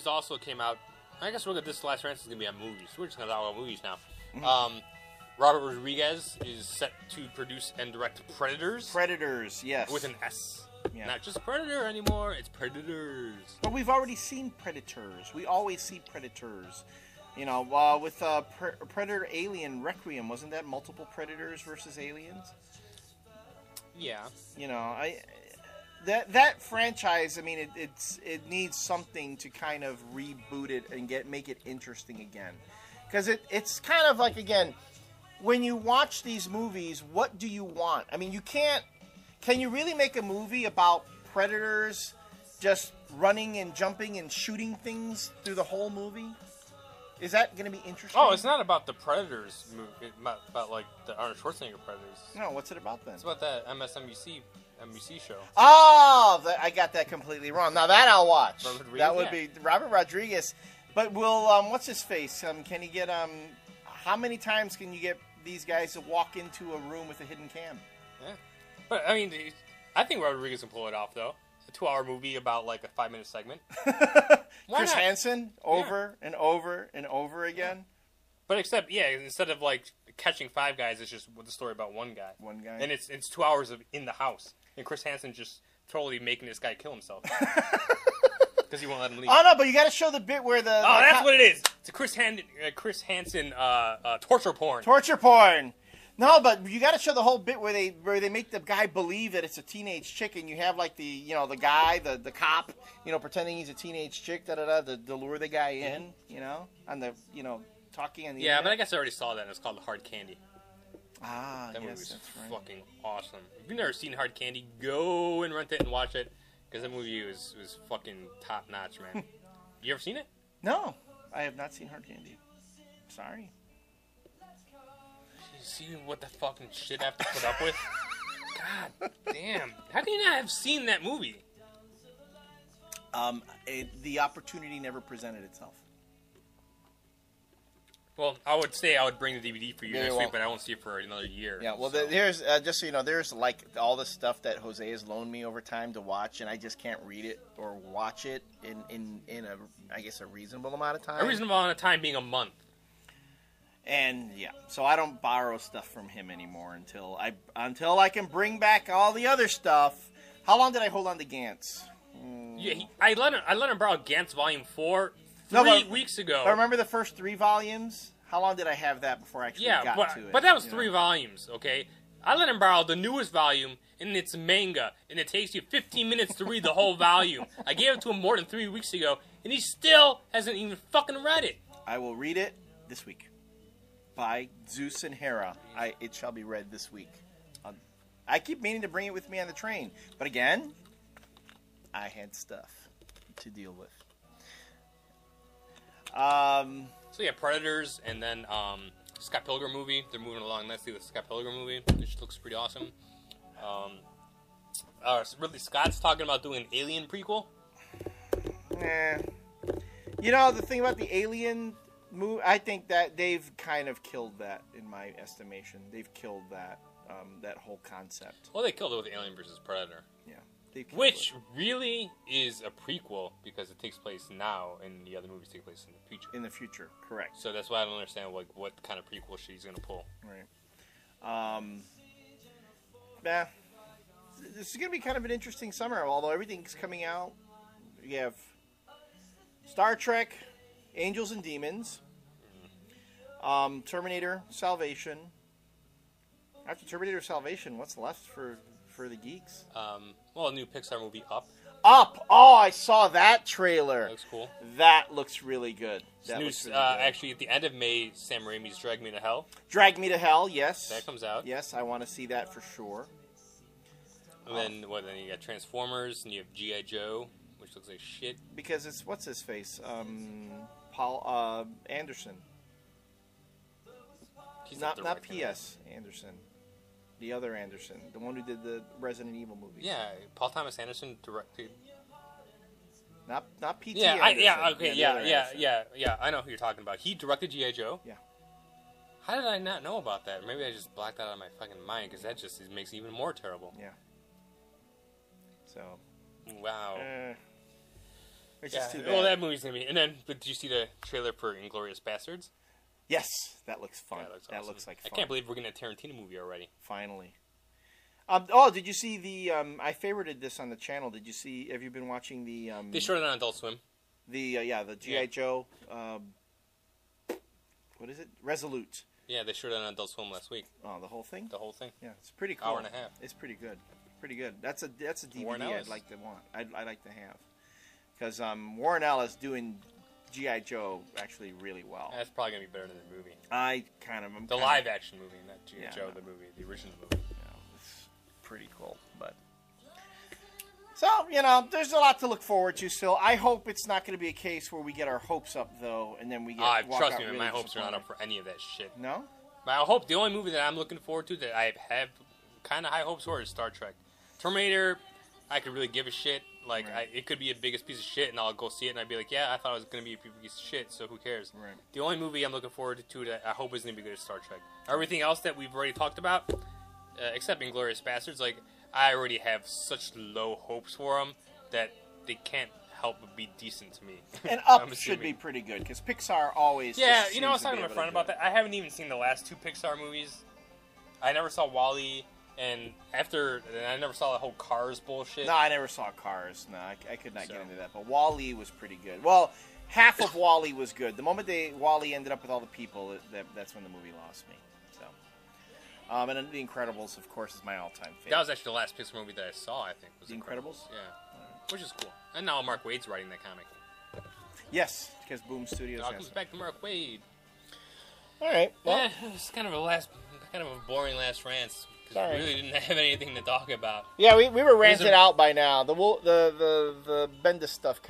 movies also came out. I guess this last Rants is going to be on movies. We're just going to talk about movies now. Robert Rodriguez is set to produce and direct Predators. Predators, yes. With an S. Yeah. Not just Predator anymore, it's Predators. But we've already seen Predators. We always see Predators. You know, with Predator Alien Requiem, wasn't that multiple Predators versus aliens? Yeah. You know, that franchise, I mean, it needs something to kind of reboot it and make it interesting again. Because it's kind of like, again, when you watch these movies, what do you want? I mean, you can't... Can you really make a movie about predators just running and jumping and shooting things through the whole movie? Is that going to be interesting? Oh, it's not about the Predators movie. It's about like the Arnold Schwarzenegger Predators. No, what's it about then? It's about that MSNBC show. Oh, I got that completely wrong. Now that I'll watch. That would be Robert Rodriguez. But will what's his face? Can he get how many times can you get these guys to walk into a room with a hidden cam? Yeah. But, I mean, I think Rodriguez can pull it off, though. It's a 2-hour movie about, like, a 5-minute segment. Chris Hansen, over and over and over again. But instead of, like, catching 5 guys, it's just the story about one guy. One guy. And it's 2 hours in the house. And Chris Hansen just totally making this guy kill himself. Because he won't let him leave. Oh, no, but you got to show the bit where the... Oh, that's what it is. It's a Chris Hansen torture porn. Torture porn. No, but you got to show the whole bit where they make the guy believe that it's a teenage chick, and you have like the guy, the cop, pretending he's a teenage chick, to lure the guy in, on the talking on the internet. But I guess I already saw that. And it's called Hard Candy. Ah, that yes, movie's that's right. Fucking awesome. If you've never seen Hard Candy, go and rent it and watch it, because that movie was fucking top notch, man. You ever seen it? No, I have not seen Hard Candy. Sorry. See what the fucking shit I have to put up with? God damn. How can you not have seen that movie? The opportunity never presented itself. Well, I would say I would bring the DVD for you next week, but I won't see it for another year. Yeah, well, there's, just so you know, there's like all the stuff that Jose has loaned me over time to watch, and I just can't read it or watch it in I guess, a reasonable amount of time. A reasonable amount of time being a month. And yeah, so I don't borrow stuff from him anymore until I can bring back all the other stuff. How long did I hold on to Gantz? Yeah, I let him borrow Gantz Volume 4 3 weeks ago. But remember the first 3 volumes? How long did I have that before I actually got to it? But that was 3 volumes, okay? I let him borrow the newest volume, and it's manga, and it takes you 15 minutes to read the whole volume. I gave it to him more than 3 weeks ago, and he still hasn't even fucking read it. I will read it this week. By Zeus and Hera. It shall be read this week. I keep meaning to bring it with me on the train. But again, I had stuff to deal with. So yeah, Predators, and then Scott Pilgrim movie. They're moving along nicely with the Scott Pilgrim movie, which looks pretty awesome. Ridley Scott's talking about doing an Alien prequel. You know, the thing about the Alien... I think that they've kind of killed that, in my estimation. They've killed that whole concept. Well, they killed it with Alien vs. Predator. Yeah. Which really is a prequel, because it takes place now, and the other movies take place in the future. In the future, correct. So that's why I don't understand what kind of prequel she's going to pull. Right. This is going to be kind of an interesting summer, although everything's coming out. You have Star Trek... Angels and Demons, Terminator Salvation. After Terminator Salvation, what's left for the geeks? Well, a new Pixar movie, Up. Up! Oh, I saw that trailer. That looks cool. That looks really good. Actually, at the end of May, Sam Raimi's Drag Me to Hell. Drag Me to Hell, yes. That comes out. Yes, I want to see that for sure. And then you got Transformers, and you have G.I. Joe, which looks like shit. Because it's, what's his face? Paul Anderson. Not P.S. Anderson. The other Anderson. The one who did the Resident Evil movies. Yeah, Paul Thomas Anderson directed... Not P.T. Yeah, Anderson. Yeah, I know who you're talking about. He directed G.I. Joe? Yeah. How did I not know about that? Maybe I just blacked that out of my fucking mind, because that just makes it even more terrible. Yeah. So... Wow. It's just too bad. Well, that movie's gonna be. And then, but did you see the trailer for Inglourious Bastards? Yes, that looks fun. That looks like fun. I can't believe we're getting a Tarantino movie already. Finally. Did you see the? I favorited this on the channel. Did you see? Have you been watching the? They showed it on Adult Swim. The G.I. Joe. What is it? Resolute. Yeah, they showed it on Adult Swim last week. Oh, the whole thing. The whole thing. Yeah, it's pretty cool. Hour and a half. It's pretty good. Pretty good. That's a DVD I'd like to want. I'd like to have because Warren Ellis doing G.I. Joe actually really well. That's probably gonna be better than the movie. The live action movie, not G.I. Joe, the movie, the original movie. It's pretty cool, but so there's a lot to look forward to. Still, I hope it's not going to be a case where we get our hopes up though, and then we get. Trust me, my hopes are not up for any of that shit. No. The only movie that I'm looking forward to that I have kind of high hopes for is Star Trek. Terminator, I could really give a shit. Like, right. It could be a biggest piece of shit, and I'll go see it, and I'd be like, yeah, I thought it was going to be a piece of shit, so who cares? Right. The only movie I'm looking forward to that I hope is going to be good is Star Trek. Everything else that we've already talked about, except Inglourious Bastards, like, I already have such low hopes for them that they can't help but be decent to me. And Up should be pretty good, because Pixar always... Yeah, I was talking to my friend about that. I haven't even seen the last 2 Pixar movies. I never saw WALL-E. And I never saw the whole Cars bullshit. No, I never saw Cars. No, I could not get into that. But WALL-E was pretty good. Well, half of WALL-E was good. The moment WALL-E ended up with all the people, that's when the movie lost me. So, and then The Incredibles, of course, is my all-time favorite. That was actually the last Pixar movie that I saw, I think. Was The Incredibles? Yeah. Which is cool. And now Mark Waid's writing that comic. Yes, because Boom Studios has comes back to Mark Waid. All right. Well, it's kind of a boring last rants. Because we really didn't have anything to talk about. Yeah, we were ranted out by now. The Bendis stuff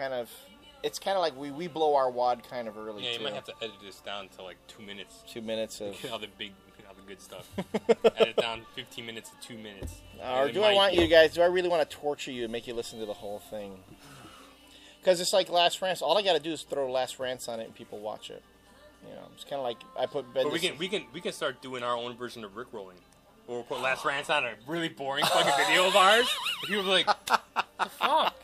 it's kind of like we blow our wad kind of early. Yeah, you might have to edit this down to like 2 minutes. 2 minutes of all the good stuff. Edit down 15 minutes to 2 minutes. Or do I really want to torture you and make you listen to the whole thing? Because it's like Last Rants. All I got to do is throw Last Rants on it and people watch it. It's kind of like I put Bendis. But we can start doing our own version of Rickrolling. Or we'll put Last Rants on a really boring fucking video of ours. And people will be like, what the fuck?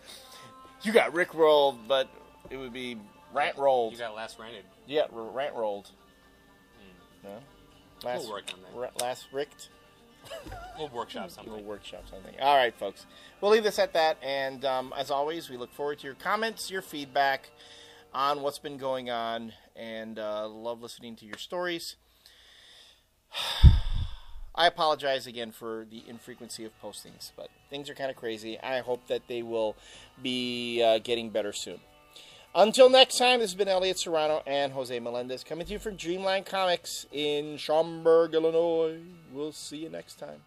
You got Rickrolled, but it would be Rant Rolled. You got Last Ranted. Yeah, Rant Rolled. No? We'll work on that. Last Ricked? We'll workshop something. All right, folks. We'll leave this at that. And as always, we look forward to your comments, your feedback on what's been going on. And love listening to your stories. I apologize again for the infrequency of postings, but things are kind of crazy. I hope that they will be getting better soon. Until next time, this has been Elliot Serrano and Jose Melendez coming to you from Dreamland Comics in Schaumburg, Illinois. We'll see you next time.